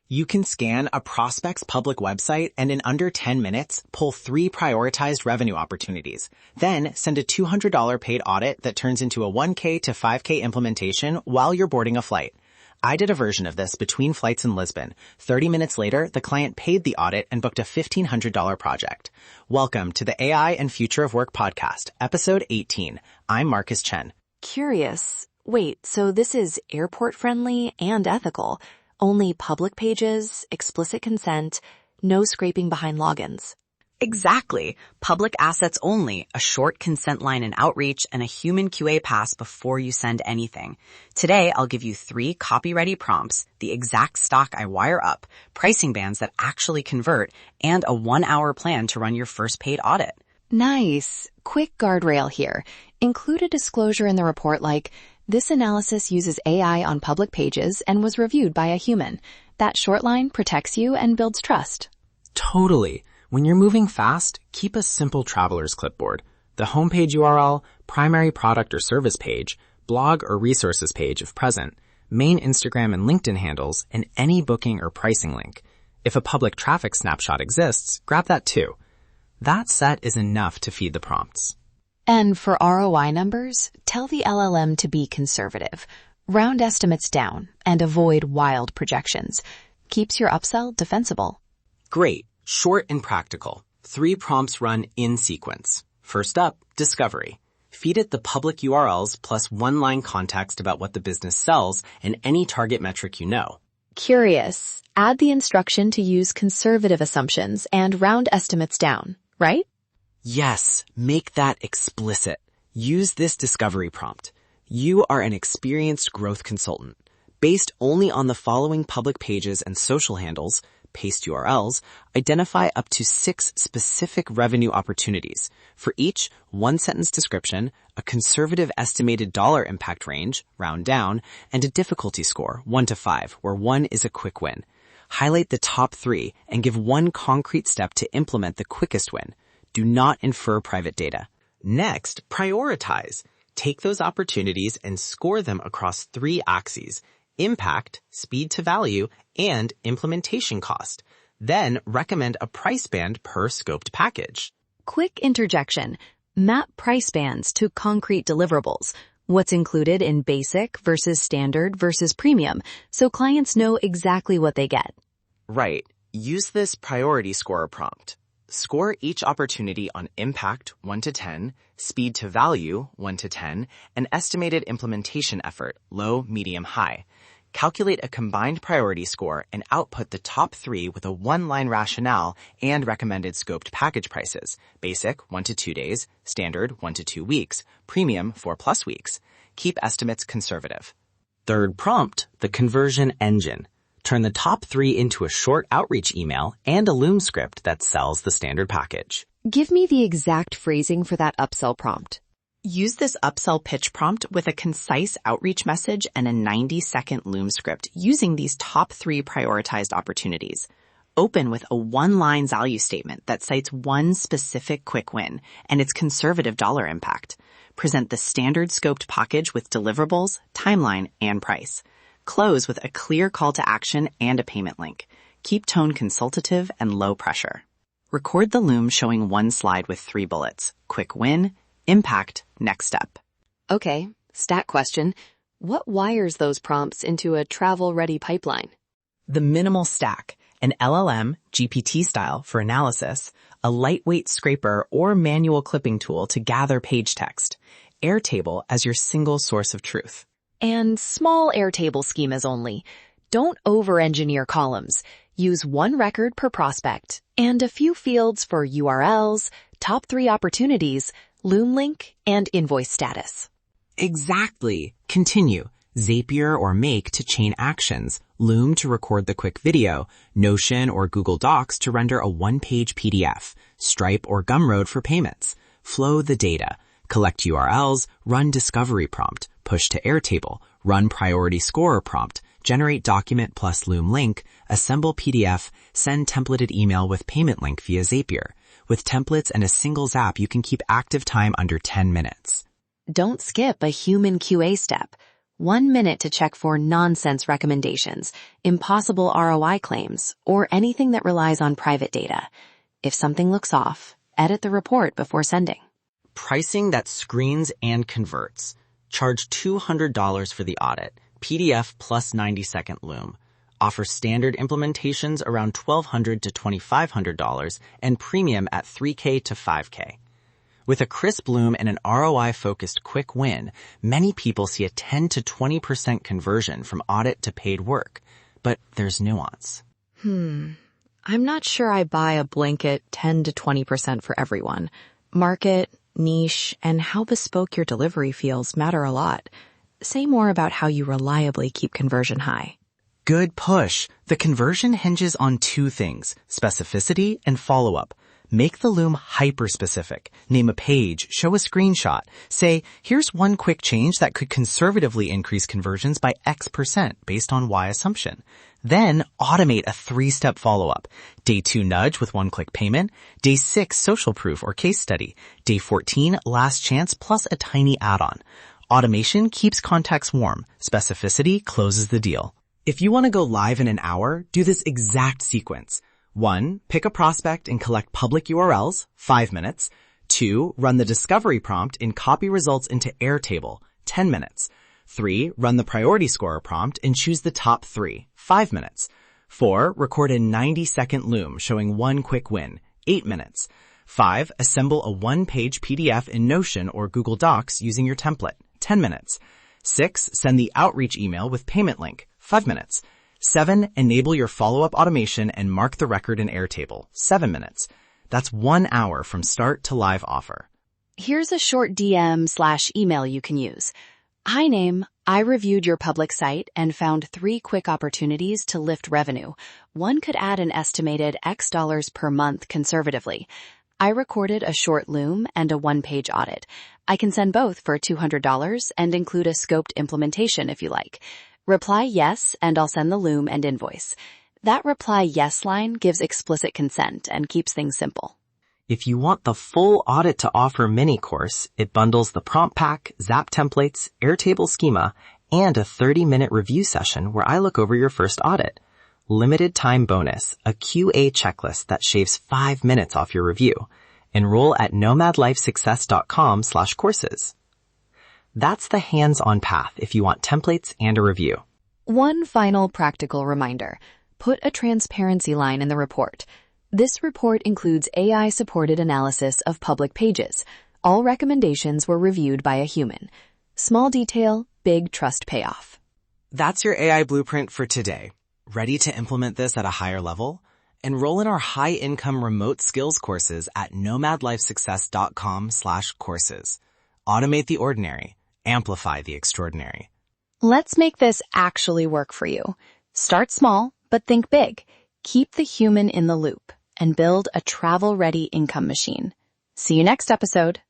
You can scan a prospect's public website and in under 10 minutes, pull 3 prioritized revenue opportunities. Then send a $200 paid audit that turns into a $1K to $5K implementation while you're boarding a flight. I did a version of this between flights in Lisbon. 30 minutes later, the client paid the audit and booked a $1,500 project. Welcome to the AI and Future of Work podcast, episode 18. I'm Marcus Chen. Curious. Wait, so this is airport-friendly and ethical. Only public pages, explicit consent, no scraping behind logins. Exactly. Public assets only, a short consent line in Outreach, and a human QA pass before you send anything. Today, I'll give you 3 copy-ready prompts, the exact stock I wire up, pricing bands that actually convert, and a 1-hour plan to run your first paid audit. Nice. Quick guardrail here. Include a disclosure in the report like, this analysis uses AI on public pages and was reviewed by a human. That short line protects you and builds trust. Totally. When you're moving fast, keep a simple traveler's clipboard. The homepage URL, primary product or service page, blog or resources page if present, main Instagram and LinkedIn handles, and any booking or pricing link. If a public traffic snapshot exists, grab that too. That set is enough to feed the prompts. And for ROI numbers, tell the LLM to be conservative. Round estimates down and avoid wild projections. Keeps your upsell defensible. Great. Short and practical. 3 prompts run in sequence. First up, discovery. Feed it the public URLs plus 1-line context about what the business sells and any target metric you know. Curious. Add the instruction to use conservative assumptions and round estimates down, right? Yes, make that explicit. Use this discovery prompt. You are an experienced growth consultant. Based only on the following public pages and social handles, paste URLs, identify up to 6 specific revenue opportunities. For each, 1-sentence description, a conservative estimated dollar impact range, round down, and a difficulty score, 1 to 5, where 1 is a quick win. Highlight the top 3 and give 1 concrete step to implement the quickest win. Do not infer private data. Next, prioritize. Take those opportunities and score them across 3 axes: impact, speed to value, and implementation cost. Then recommend a price band per scoped package. Quick interjection. Map price bands to concrete deliverables. What's included in basic versus standard versus premium, so clients know exactly what they get. Right. Use this priority scorer prompt. Score each opportunity on impact 1 to 10, speed to value 1 to 10, and estimated implementation effort low, medium, high. Calculate a combined priority score and output the top 3 with a 1-line rationale and recommended scoped package prices. Basic 1 to 2 days, standard 1 to 2 weeks, premium 4+ weeks. Keep estimates conservative. Third prompt, the conversion engine. Turn the top 3 into a short outreach email and a Loom script that sells the standard package. Give me the exact phrasing for that upsell prompt. Use this upsell pitch prompt with a concise outreach message and a 90-second Loom script using these top 3 prioritized opportunities. Open with a 1-line value statement that cites 1 specific quick win and its conservative dollar impact. Present the standard scoped package with deliverables, timeline, and price. Close with a clear call to action and a payment link. Keep tone consultative and low pressure. Record the Loom showing 1 slide with 3 bullets. Quick win, impact, next step. Okay, stat question. What wires those prompts into a travel-ready pipeline? The minimal stack, an LLM, GPT style for analysis, a lightweight scraper or manual clipping tool to gather page text, Airtable as your single source of truth. And small Airtable schemas only. Don't over-engineer columns. Use 1 record per prospect and a few fields for URLs, top 3 opportunities, Loom link, and invoice status. Exactly. Continue. Zapier or Make to chain actions, Loom to record the quick video, Notion or Google Docs to render a 1-page PDF, Stripe or Gumroad for payments. Flow the data. Collect URLs, run discovery prompt, push to Airtable, run priority scorer prompt, generate document plus Loom link, assemble PDF, send templated email with payment link via Zapier. With templates and a single zap, you can keep active time under 10 minutes. Don't skip a human QA step. 1 minute to check for nonsense recommendations, impossible ROI claims, or anything that relies on private data. If something looks off, edit the report before sending. Pricing that screens and converts. Charge $200 for the audit, PDF plus 90-second Loom. Offer standard implementations around $1,200 to $2,500 and premium at $3K to $5K. With a crisp Loom and an ROI-focused quick win, many people see a 10 to 20% conversion from audit to paid work. But there's nuance. I'm not sure I buy a blanket 10 to 20% for everyone. Market, niche, and how bespoke your delivery feels matter a lot. Say more about how you reliably keep conversion high. Good push. The conversion hinges on two things, specificity and follow-up. Make the Loom hyper-specific. Name a page, show a screenshot. Say, here's one quick change that could conservatively increase conversions by X% based on Y assumption. Then automate a 3-step follow-up. Day 2 nudge with one-click payment. Day 6 social proof or case study. Day 14 last chance plus a tiny add-on. Automation keeps contacts warm. Specificity closes the deal. If you want to go live in an hour, do this exact sequence. 1. Pick a prospect and collect public URLs, 5 minutes. 2. Run the discovery prompt and copy results into Airtable, 10 minutes. 3. Run the priority scorer prompt and choose the top 3, 5 minutes. 4. Record a 90-second Loom showing one quick win, 8 minutes. 5. Assemble a one-page PDF in Notion or Google Docs using your template, 10 minutes. 6. Send the outreach email with payment link, 5 minutes. 7. Enable your follow-up automation and mark the record in Airtable, 7 minutes. That's 1 hour from start to live offer. Here's a short DM/email you can use. Hi name, I reviewed your public site and found 3 quick opportunities to lift revenue. One could add an estimated X dollars per month conservatively. I recorded a short Loom and a one-page audit. I can send both for $200 and include a scoped implementation if you like. Reply yes, and I'll send the Loom and invoice. That reply yes line gives explicit consent and keeps things simple. If you want the full Audit to Offer mini course, it bundles the prompt pack, Zap templates, Airtable schema, and a 30-minute review session where I look over your first audit. Limited time bonus, a QA checklist that shaves 5 minutes off your review. Enroll at nomadlifesuccess.com/courses. That's the hands-on path if you want templates and a review. One final practical reminder. Put a transparency line in the report. This report includes AI-supported analysis of public pages. All recommendations were reviewed by a human. Small detail, big trust payoff. That's your AI blueprint for today. Ready to implement this at a higher level? Enroll in our high-income remote skills courses at nomadlifesuccess.com/courses. Automate the ordinary. Amplify the extraordinary. Let's make this actually work for you. Start small, but think big. Keep the human in the loop and build a travel-ready income machine. See you next episode.